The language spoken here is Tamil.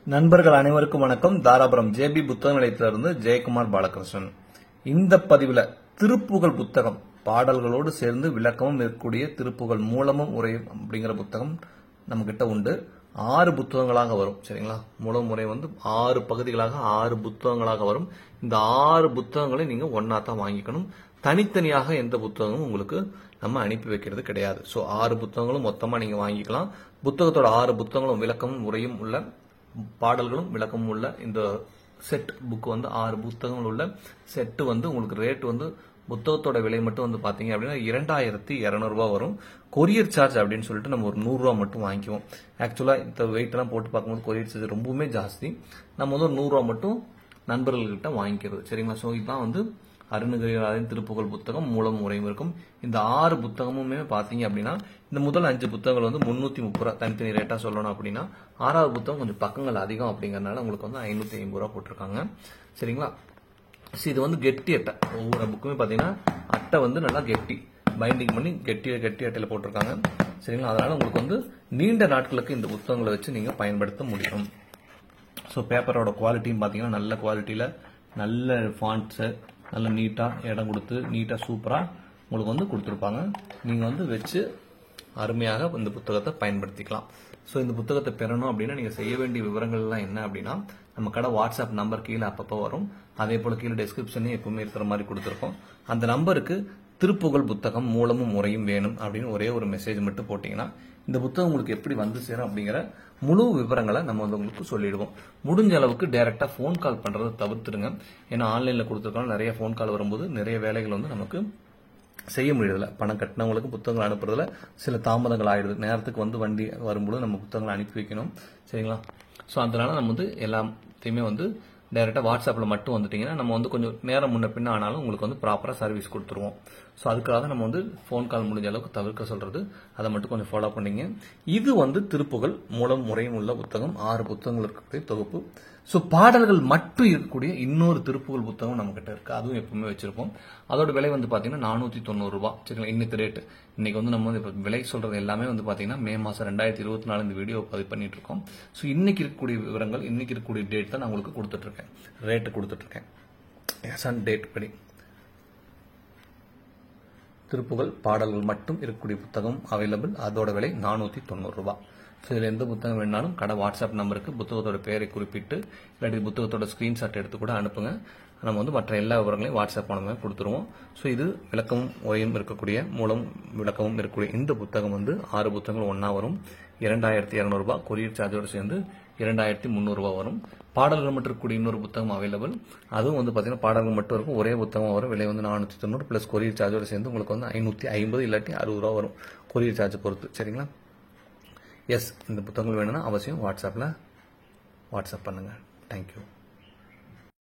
நண்பர்கள் அனைவருக்கும் வணக்கம். தாராபுரம் ஜேபி புத்தக நிலையத்திலிருந்து ஜெயக்குமார் பாலகிருஷ்ணன். இந்த பதிவுல திருப்புகழ் புத்தகம் பாடல்களோடு சேர்ந்து விளக்கமும் இருக்கக்கூடிய திருப்புகழ் மூலமும் உரையும் அப்படிங்கிற புத்தகம் நம்ம கிட்ட உண்டு. 6 புத்தகங்களாக வரும். சரிங்களா? மூலம் முறை 6 பகுதிகளாக 6 புத்தகங்களாக வரும். இந்த 6 புத்தகங்களை நீங்க ஒன்னா தான் வாங்கிக்கணும். தனித்தனியாக எந்த புத்தகமும் உங்களுக்கு நம்ம அனுப்பி வைக்கிறது கிடையாது. சோ 6 புத்தகங்களும் மொத்தமா நீங்க வாங்கிக்கலாம். புத்தகத்தோட 6 புத்தகங்களும் விளக்கமும் உரையும் உள்ள பாடல்களும் விளக்கமும் உள்ள இந்த செட் புக் 6 புத்தகங்கள் உள்ள செட் உங்களுக்கு ரேட் புத்தகத்தோட விலை மட்டும் பாத்தீங்க அப்படின்னா 2200 ரூபாய் வரும். கொரியர் சார்ஜ் அப்படின்னு சொல்லிட்டு நம்ம ஒரு 100 ரூபாய் மட்டும் வாங்கிக்குவோம். ஆக்சுவலா இந்த வெயிட் எல்லாம் போட்டு பார்க்கும்போது கொரியர் சார்ஜ் ரொம்பவுமே ஜாஸ்தி. நம்ம ஒரு 100 ரூபாய் மட்டும் நண்பர்கள்கிட்ட வாங்கிக்கிறது. சரிங்களா? சோ இதுதான் அருணகிரிநாதரின் திருப்புகழ் புத்தகம் மூலம் உரையும் இருக்கும். இந்த 6 புத்தகமுமே பாத்தீங்க அப்படின்னா இந்த முதல் 5 புத்தகங்கள் 330 ரூபாய் தனித்தனி ரேட்டா சொல்லணும் அப்படின்னா 6வது புத்தகம் கொஞ்சம் பக்கங்கள் அதிகம் அப்படிங்கறதுனால உங்களுக்கு 550 ரூபாய் போட்டிருக்காங்க. சரிங்களா? இது கெட்டி அட்டை. ஒவ்வொரு புக்குமே பாத்தீங்கன்னா அட்டை நல்லா கெட்டி பைண்டிங் பண்ணி கெட்டி அட்டையில போட்டிருக்காங்க. சரிங்களா? அதனால உங்களுக்கு நீண்ட நாட்களுக்கு இந்த புத்தகங்களை வச்சு நீங்க பயன்படுத்த முடியும். சோ பேப்பரோட குவாலிட்டியும் பாத்தீங்கன்னா நல்ல குவாலிட்டியில நல்ல ஃபாண்ட்ஸ் நல்ல நீட்டா இடம் கொடுத்து நீட்டா சூப்பரா உங்களுக்கு கொடுத்திருப்பாங்க. நீங்க வச்சு அருமையாக இந்த புத்தகத்தை பயன்படுத்திக்கலாம். சோ இந்த புத்தகத்தை பெறணும் அப்படின்னா நீங்க செய்ய வேண்டிய விவரங்கள் எல்லாம் என்ன அப்படின்னா நம்ம கடை வாட்ஸ்அப் நம்பர் கீழே அப்பப்போ வரும். அதே போல கீழே டிஸ்கிரிப்ஷனே எப்பவுமே இருக்கிற மாதிரி கொடுத்திருக்கோம். அந்த நம்பருக்கு திருப்புகழ் புத்தகம் மூலமும் முறையும் வேணும் அப்படின்னு ஒரே ஒரு மெசேஜ் மட்டும் போட்டீங்கன்னா இந்த புத்தகம் உங்களுக்கு எப்படி சேரும் அப்படிங்கிற முழு விவரங்களை நம்ம உங்களுக்கு சொல்லிடுவோம். முடிஞ்ச அளவுக்கு டைரக்டா போன் கால் பண்றதை தவிர்த்துடுங்க. ஏன்னா ஆன்லைன்ல கொடுத்துருக்கோம் நிறைய போன் கால் வரும்போது நிறைய வேலைகள் நமக்கு செய்ய முடியறதில்ல. பணம் கட்டினவங்களுக்கு புத்தகங்கள் அனுப்புறதுல சில தாமதங்கள் ஆயிடுது. நேரத்துக்கு வண்டி வரும்போது நம்ம புத்தகங்களை அனுப்பி வைக்கணும். சரிங்களா? சோ அதனால நம்ம எல்லாத்தையுமே டைரக்டா வாட்ஸ்அப்ல மட்டும் வந்துட்டீங்கன்னா நம்ம கொஞ்சம் நேரம் முன்ன பின்ன ஆனாலும் உங்களுக்கு ப்ராப்பரா சர்வீஸ் கொடுத்துருவோம். சோ அதுக்காக நம்ம போன் கால் முடிஞ்ச அளவுக்கு தவிர்க்க சொல்றது. அதை மட்டும் கொஞ்சம் ஃபாலோ பண்ணீங்க. இது திருப்புகழ் மூலம் முறையும் உள்ள புத்தகம் 6 புத்தகங்கள் இருக்கக்கூடிய தொகுப்பு. சோ பாடல்கள் மட்டும் இருக்கக்கூடிய இன்னொரு திருப்புகழ் புத்தகம் நம்ம கிட்ட இருக்கு. அதுவும் எப்பவுமே வச்சிருப்போம். அதோட விலை பாத்தீங்கன்னா 490 ரூபாய். சரிங்களா? இன்னைக்கு ரேட் இன்னைக்கு நம்ம விலை சொல்றது எல்லாமே பாத்தீங்கன்னா மே மாசம் 2024 இந்த வீடியோ பதிவு பண்ணிட்டு இருக்கோம். சோ இன்னைக்கு இருக்கக்கூடிய விவரங்கள் இன்னைக்கு இருக்கக்கூடிய டேட் தான் நான் உங்களுக்கு கொடுத்துட்டு இருக்கேன். ரேட் கொடுத்துட்டு இருக்கேன். டேட் படி திருப்புகழ் பாடல்கள் மட்டும் இருக்கக்கூடிய புத்தகம் அவைலபிள். அதோட விலை 490 ரூபாய். இதுல எந்த புத்தகம் வேணாலும் கடை வாட்ஸ்அப் நம்பருக்கு புத்தகத்தோட பெயரை குறிப்பிட்டு இல்லாட்டி புத்தகத்தோட ஸ்கிரீன்ஷாட் எடுத்து கூட அனுப்புங்க. நம்ம மற்ற எல்லா விவரங்களையும் வாட்ஸ்அப் மூலமா கொடுத்துருவோம். சோ இது விளக்கமும் உரையும் இருக்கக்கூடிய மூலம் விளக்கமும் இருக்கக்கூடிய இந்த புத்தகம் 6 புத்தகங்கள் ஒன்னா வரும். 2200 ரூபாய். கொரியர் சார்ஜோட சேர்ந்து 2300 ரூபாய் வரும். பாடல்கள் மட்டும் இருக்கக்கூடிய இன்னொரு புத்தகம் அவைலபிள். அதுவும் பாத்தீங்கன்னா பாடல்கள் மட்டும் இருக்கும். ஒரே புத்தகம் வரும். விலை 490 பிளஸ் கொரியர் சார்ஜோட சேர்ந்து உங்களுக்கு 550 இல்லாட்டி 60 ரூபாய் வரும். கொரியர் சார்ஜ் பொறுத்து. சரிங்களா? எஸ் இந்த புத்தகங்கள் வேணும்னா அவசியம் வாட்ஸ்அப் பண்ணுங்க. தேங்க்யூ.